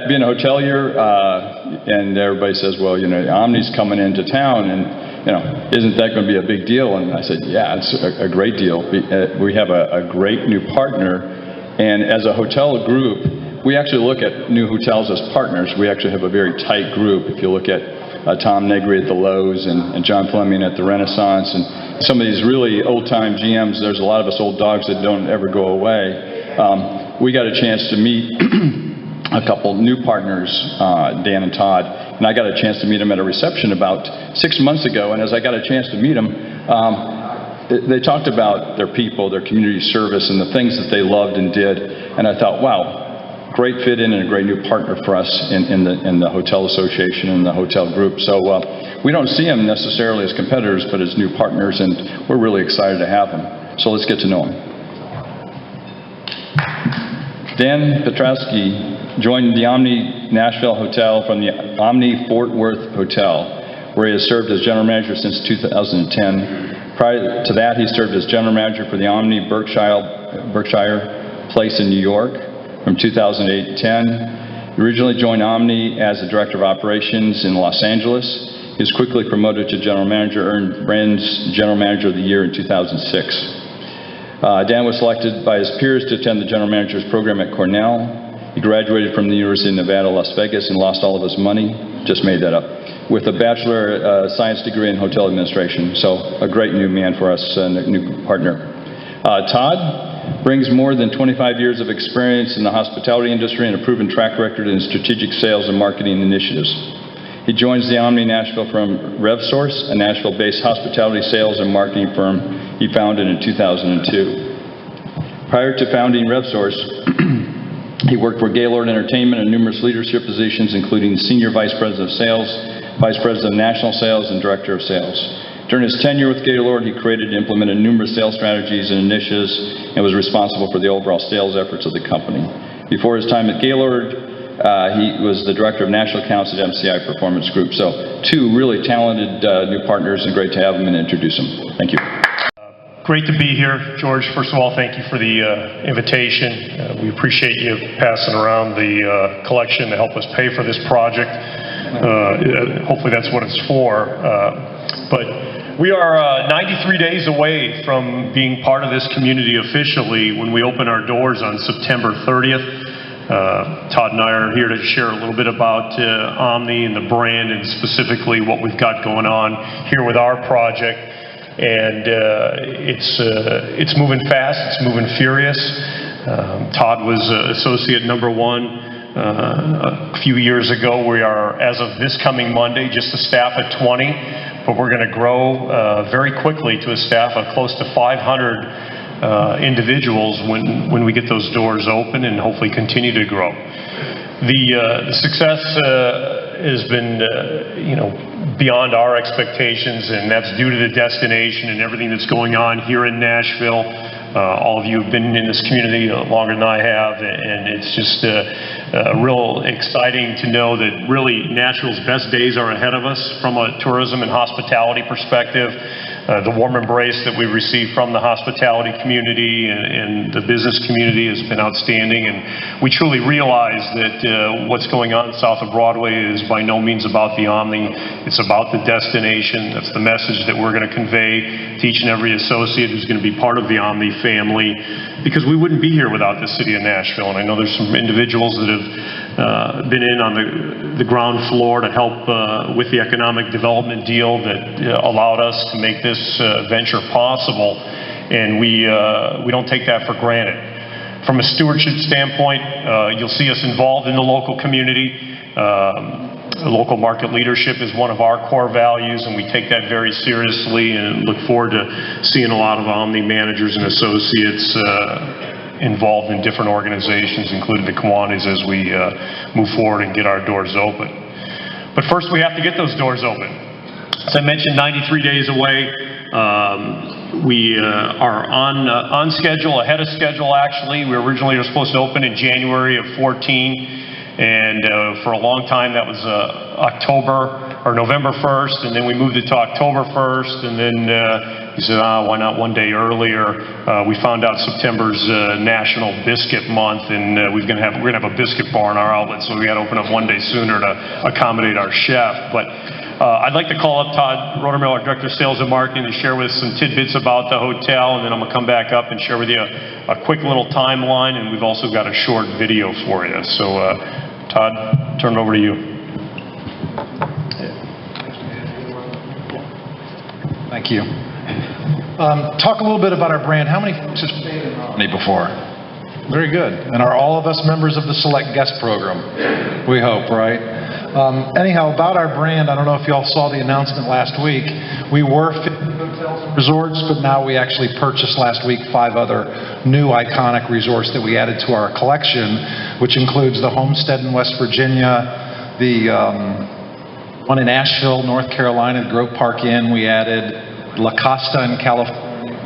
being a hotelier, and everybody says, well, you know, Omni's coming into town, and, you know, isn't that going to be a big deal? And I said, yeah, it's a great deal. We have a great new partner, and as a hotel group, we actually look at new hotels as partners. We actually have a very tight group. If you look at Thom at the Lowe's and John Fleming at the Renaissance, and some of these really old-time GMs, there's a lot of us old dogs that don't ever go away. We got a chance to meet a couple new partners, Dan and Todd, and I got a chance to meet them at a reception about 6 months ago, and as I got a chance to meet them, they talked about their people, their community service, and the things that they loved and did, and I thought, wow, great fit in and a great new partner for us in the hotel association and the hotel group. So we don't see them necessarily as competitors, but as new partners, and we're really excited to have them. So let's get to know them. Dan Piotrowski joined the Omni Nashville Hotel from the Omni Fort Worth Hotel, where he has served as general manager since 2010. Prior to that, he served as general manager for the Omni Berkshire Place in New York from 2008 to 10. He originally joined Omni as the director of operations in Los Angeles. He was quickly promoted to general manager, earned Brand's General Manager of the Year in 2006. Dan was selected by his peers to attend the general manager's program at Cornell. He graduated from the University of Nevada, Las Vegas, and lost all of his money, just made that up, with a Bachelor of Science degree in hotel administration. So a great new man for us, and a new partner. Todd brings more than 25 years of experience in the hospitality industry and a proven track record in strategic sales and marketing initiatives. He joins the Omni Nashville from RevSource, a Nashville-based hospitality sales and marketing firm he founded in 2002. Prior to founding RevSource, he worked for Gaylord Entertainment in numerous leadership positions, including Senior Vice President of Sales, Vice President of National Sales, and Director of Sales. During his tenure with Gaylord, he created and implemented numerous sales strategies and initiatives and was responsible for the overall sales efforts of the company. Before his time at Gaylord, he was the Director of National Accounts at MCI Performance Group. So two really talented new partners, and great to have them and introduce them. Thank you. Great to be here, George. First of all, thank you for the invitation. We appreciate you passing around the collection to help us pay for this project. Hopefully that's what it's for. But we are 93 days away from being part of this community officially when we open our doors on September 30th. Todd and I are here to share a little bit about Omni and the brand, and specifically what we've got going on here with our project. And it's moving fast, it's moving furious. Todd was associate number 1 a few years ago. We are, as of this coming Monday, just a staff of 20, but we're going to grow very quickly to a staff of close to 500 individuals when we get those doors open, and hopefully continue to grow. The success has been, beyond our expectations, and that's due to the destination and everything that's going on here in Nashville. All of you have been in this community longer than I have, and it's just real exciting to know that really Nashville's best days are ahead of us from a tourism and hospitality perspective. The warm embrace that we received from the hospitality community and the business community has been outstanding, and we truly realize that what's going on south of Broadway is by no means about the Omni. It's about the destination. That's the message that we're going to convey to each and every associate who's going to be part of the Omni family, because we wouldn't be here without the city of Nashville. And I know there's some individuals that have been in on the ground floor to help with the economic development deal that allowed us to make this venture possible, and we don't take that for granted. From a stewardship standpoint, you'll see us involved in the local community. Local market leadership is one of our core values, and we take that very seriously, and look forward to seeing a lot of Omni managers and associates involved in different organizations, including the Kiwanians, as we move forward and get our doors open. But first we have to get those doors open. As I mentioned, 93 days away. We are on schedule, ahead of schedule actually. We originally were supposed to open in January of 14, and for a long time that was November 1st, and then we moved it to October 1st, and then We said, why not one day earlier? We found out September's National Biscuit Month, and we're gonna have a biscuit bar in our outlet, so we got to open up one day sooner to accommodate our chef. But I'd like to call up Tod Roadarmel, our Director of Sales and Marketing, to share with us some tidbits about the hotel, and then I'm going to come back up and share with you a quick little timeline, and we've also got a short video for you. So, Tod, turn it over to you. Thank you. Talk a little bit about our brand. How many folks have stayed in Omni before? Very good. And are all of us members of the Select Guest Program? We hope, right? Anyhow, about our brand, I don't know if you all saw the announcement last week. We were 50 hotels and resorts, but now we actually purchased last week 5 other new iconic resorts that we added to our collection, which includes the Homestead in West Virginia, the one in Nashville, North Carolina, the Grove Park Inn we added, La Costa in California,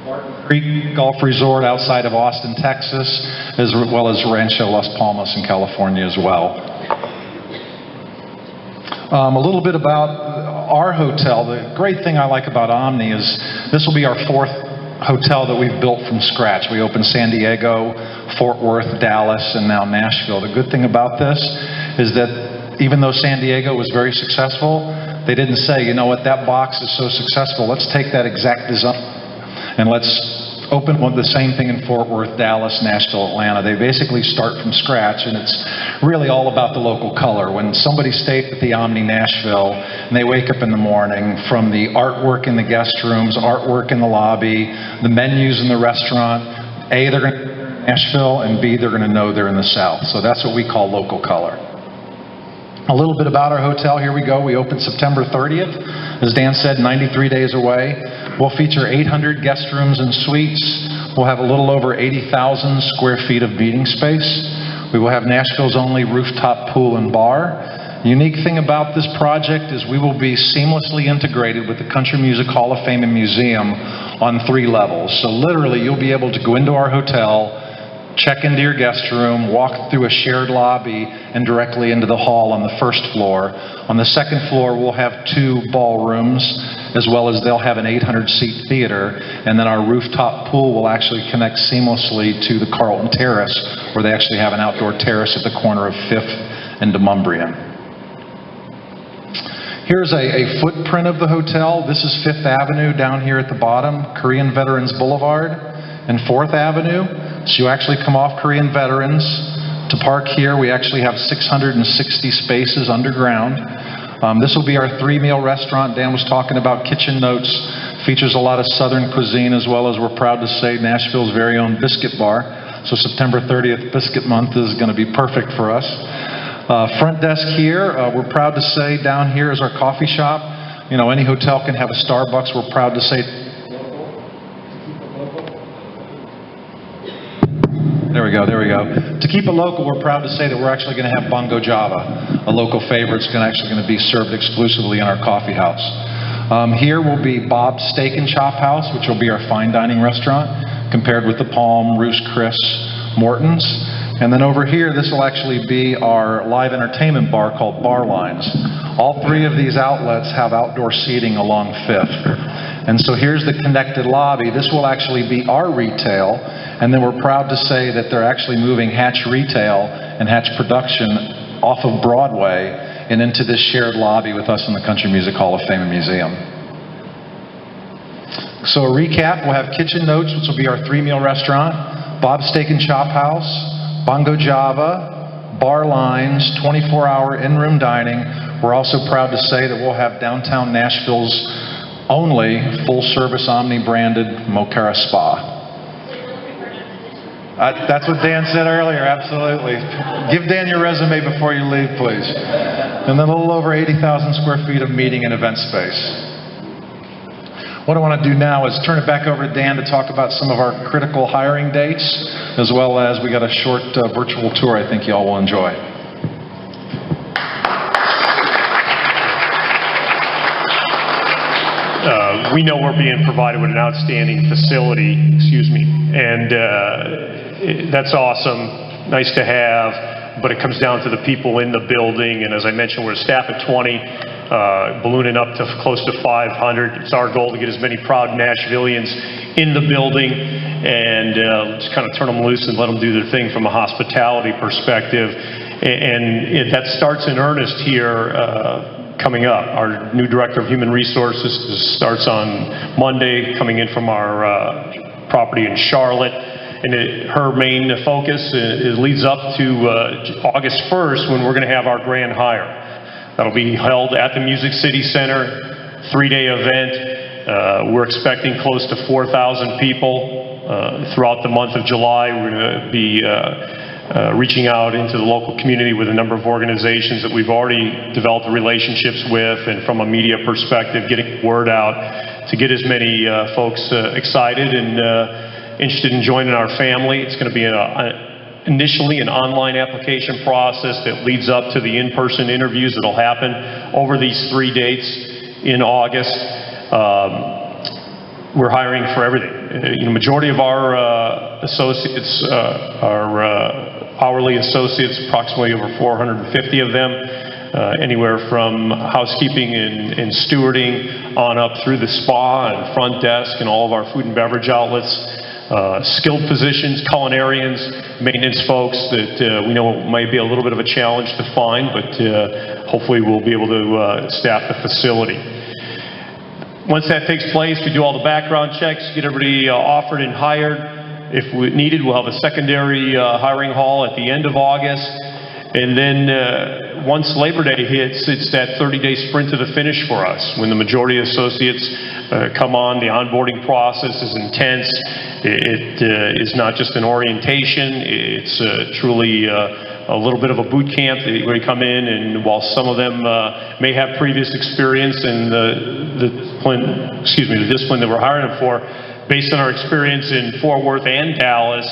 Barton Creek Golf Resort outside of Austin, Texas, as well as Rancho Las Palmas in California as well. A little bit about our hotel. The great thing I like about Omni is this will be our 4th hotel that we've built from scratch. We opened San Diego, Fort Worth, Dallas, and now Nashville. The good thing about this is that even though San Diego was very successful, they didn't say, you know what, that box is so successful, let's take that exact design and let's open the same thing in Fort Worth, Dallas, Nashville, Atlanta. They basically start from scratch, and it's really all about the local color. When somebody stays at the Omni Nashville and they wake up in the morning, from the artwork in the guest rooms, artwork in the lobby, the menus in the restaurant, A, they're going to be in Nashville, and B, they're going to know they're in the South. So that's what we call local color. A little bit about our hotel. Here we go. We opened September 30th. As Dan said, 93 days away. We'll feature 800 guest rooms and suites. We'll have a little over 80,000 square feet of meeting space. We will have Nashville's only rooftop pool and bar. The unique thing about this project is we will be seamlessly integrated with the Country Music Hall of Fame and Museum on 3 levels. So literally, you'll be able to go into our hotel, check into your guest room, walk through a shared lobby, and directly into the hall on the 1st floor. On the 2nd floor, we'll have 2 ballrooms, as well as they'll have an 800-seat theater, and then our rooftop pool will actually connect seamlessly to the Carlton Terrace, where they actually have an outdoor terrace at the corner of 5th and Demumbrian. Here's a footprint of the hotel. This is 5th Avenue down here at the bottom, Korean Veterans Boulevard, and 4th Avenue. So you actually come off Korean Veterans to park here. We actually have 660 spaces underground. This will be our 3-meal restaurant. Dan was talking about kitchen notes. Features a lot of Southern cuisine, as well as, we're proud to say, Nashville's very own biscuit bar. So September 30th, Biscuit Month, is going to be perfect for us. Front desk here, we're proud to say down here is our coffee shop. You know, any hotel can have a Starbucks. We're proud to say There we go. To keep it local, we're proud to say that we're actually going to have Bongo Java, a local favorite. It's actually going to be served exclusively in our coffee house. Here will be Bob's Steak and Chop House, which will be our fine dining restaurant, compared with the Palm, Roost Chris, Morton's. And then over here, this will actually be our live entertainment bar called Bar Lines. All 3 of these outlets have outdoor seating along 5th. And so here's the connected lobby. This will actually be our retail, and then we're proud to say that they're actually moving Hatch Retail and Hatch Production off of Broadway and into this shared lobby with us in the Country Music Hall of Fame and Museum. So a recap, we'll have Kitchen Notes, which will be our 3-meal restaurant, Bob's Steak and Chop House, Bongo Java, Bar Lines, 24-hour in-room dining. We're also proud to say that we'll have downtown Nashville's only full-service Omni-branded Mocara Spa. That's what Dan said earlier, absolutely. Give Dan your resume before you leave, please. And then a little over 80,000 square feet of meeting and event space. What I want to do now is turn it back over to Dan to talk about some of our critical hiring dates, as well as we got a short virtual tour I think you all will enjoy. We know we're being provided with an outstanding facility, and that's awesome, nice to have, but it comes down to the people in the building, and as I mentioned, we're a staff of 20. ballooning up to close to 500. It's our goal to get as many proud Nashvillians in the building and just kind of turn them loose and let them do their thing from a hospitality perspective. And that starts in earnest here coming up. Our new Director of Human Resources starts on Monday, coming in from our property in Charlotte. And her main focus leads up to August 1st, when we're going to have our grand hire. That'll be held at the Music City Center, 3-day event. We're expecting close to 4,000 people throughout the month of July. We're going to be reaching out into the local community with a number of organizations that we've already developed relationships with, and from a media perspective, getting word out to get as many folks excited and interested in joining our family. It's going to be initially an online application process that leads up to the in-person interviews that will happen over these 3 dates in August. We're hiring for everything. Majority of our associates are hourly associates, approximately over 450 of them, anywhere from housekeeping and stewarding on up through the spa and front desk and all of our food and beverage outlets. Skilled positions, culinarians, maintenance folks that we know might be a little bit of a challenge to find, but hopefully we'll be able to staff the facility. Once that takes place, we do all the background checks, get everybody offered and hired. If needed, we'll have a secondary hiring hall at the end of August. And then once Labor Day hits, it's that 30-day sprint to the finish for us. When the majority of associates come on, the onboarding process is intense. It is not just an orientation. It's truly a little bit of a boot camp where you come in, and while some of them may have previous experience in the discipline that we're hiring them for, based on our experience in Fort Worth and Dallas,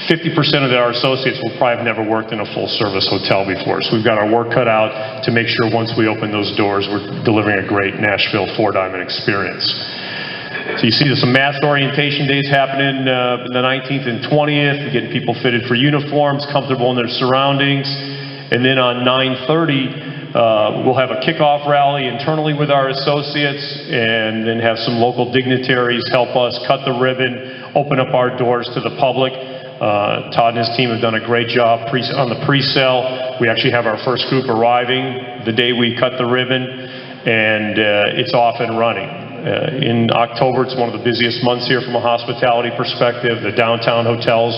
50% of our associates will probably have never worked in a full-service hotel before. So we've got our work cut out to make sure once we open those doors, we're delivering a great Nashville four-diamond experience. So you see there's some mass orientation days happening the 19th and 20th, getting people fitted for uniforms, comfortable in their surroundings. And then on 9/30, we'll have a kickoff rally internally with our associates, and then have some local dignitaries help us cut the ribbon, open up our doors to the public. Todd and his team have done a great job on the pre-sale. We actually have our first group arriving the day we cut the ribbon, and it's off and running. In October, it's one of the busiest months here from a hospitality perspective. The downtown hotels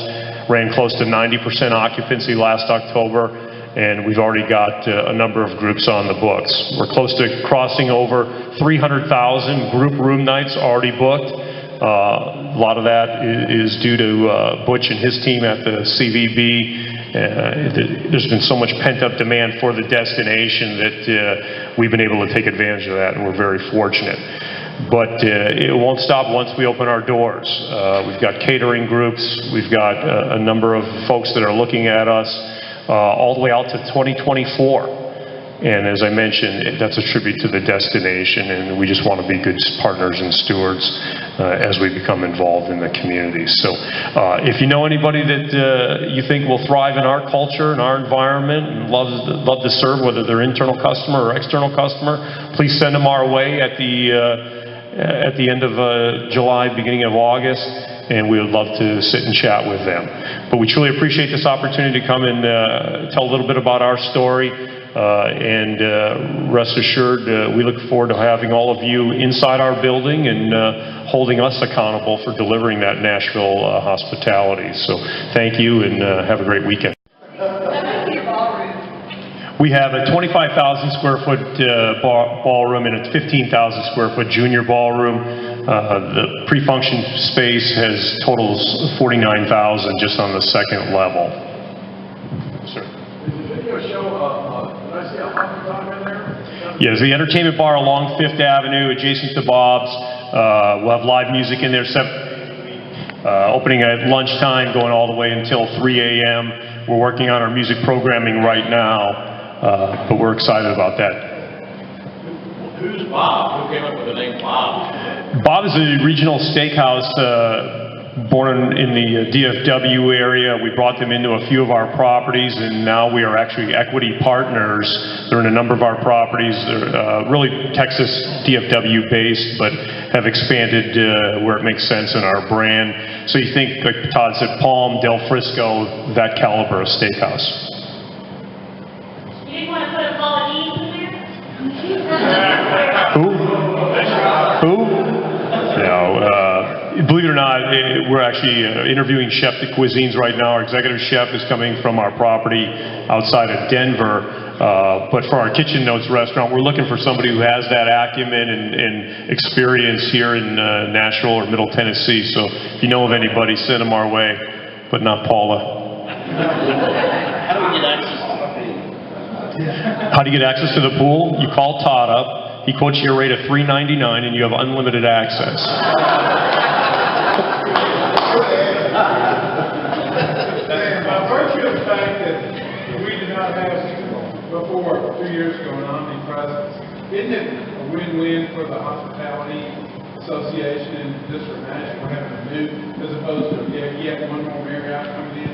ran close to 90% occupancy last October, and we've already got a number of groups on the books. We're close to crossing over 300,000 group room nights already booked. A lot of that is due to Butch and his team at the CVB. There's been so much pent-up demand for the destination that we've been able to take advantage of that, and we're very fortunate. But it won't stop once we open our doors. We've got catering groups. We've got a number of folks that are looking at us all the way out to 2024. And as I mentioned, that's a tribute to the destination, and we just want to be good partners and stewards as we become involved in the community. So if you know anybody that you think will thrive in our culture and our environment and love to serve, whether they're internal customer or external customer, please send them our way at the end of July, beginning of August, and we would love to sit and chat with them. But we truly appreciate this opportunity to come and tell a little bit about our story. And rest assured, we look forward to having all of you inside our building and holding us accountable for delivering that Nashville hospitality. So thank you, and have a great weekend. We have a 25,000 square foot ballroom and a 15,000 square foot junior ballroom. The pre-function space totals 49,000 just on the second level. Sir. Yes, the entertainment bar along 5th Avenue, adjacent to Bob's. We'll have live music in there, opening at lunchtime, going all the way until 3 a.m. We're working on our music programming right now, but we're excited about that. Who's Bob? Who came up with the name Bob? Bob is a regional steakhouse born in the DFW area. We brought them into a few of our properties, and now we are actually equity partners. They're in a number of our properties. They're really Texas DFW based, but have expanded where it makes sense in our brand. So you think, like Todd said, Palm, Del Frisco, that caliber of steakhouse. You didn't want to put a bolognese in there? Who? No. Believe it or not, we're actually interviewing Chef de Cuisines right now. Our executive chef is coming from our property outside of Denver. But for our Kitchen Notes restaurant, we're looking for somebody who has that acumen and experience here in Nashville or Middle Tennessee. So if you know of anybody, send them our way, but not Paula. How do we get access to the pool? How do you get access to the pool? You call Todd up. He quotes you a rate of $3.99, and you have unlimited access. By virtue of the fact that we did not have before 2 years ago an Omni presence, isn't it a win-win for the hospitality association and District Nashville having a new, as opposed to yet one more Marriott coming in?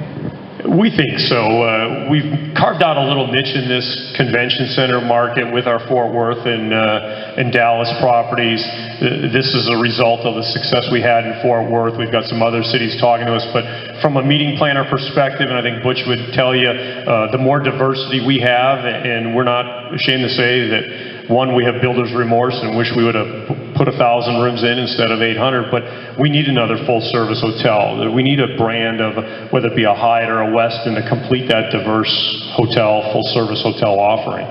We think so. We've carved out a little niche in this convention center market with our Fort Worth and Dallas properties. This is a result of the success we had in Fort Worth. We've got some other cities talking to us, but from a meeting planner perspective, and I think Butch would tell you, the more diversity we have, and we're not ashamed to say that, one, we have builder's remorse and wish we would have put 1,000 rooms in instead of 800, but we need another full-service hotel. We need a brand of, whether it be a Hyatt or a Westin, to complete that diverse hotel, full-service hotel offering.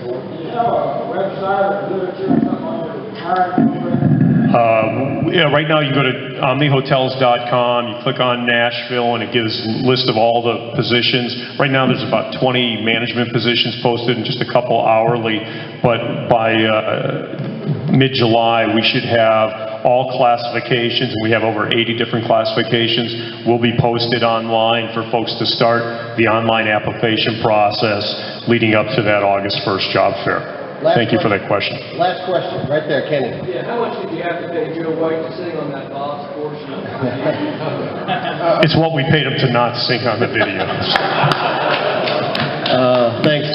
Do you have a website or literature or something on your hiring program? Yeah, right now you go to omnihotels.com, you click on Nashville, and it gives a list of all the positions. Right now there's about 20 management positions posted and just a couple hourly, but by mid-July we should have all classifications, and we have over 80 different classifications, will be posted online for folks to start the online application process leading up to that August 1st job fair. Thank you for that question. Last question, right there, Kenny. Yeah, how much did you have to pay Joe White to sing on that boss portion of the It's what we paid him to not sing on the video. Thanks,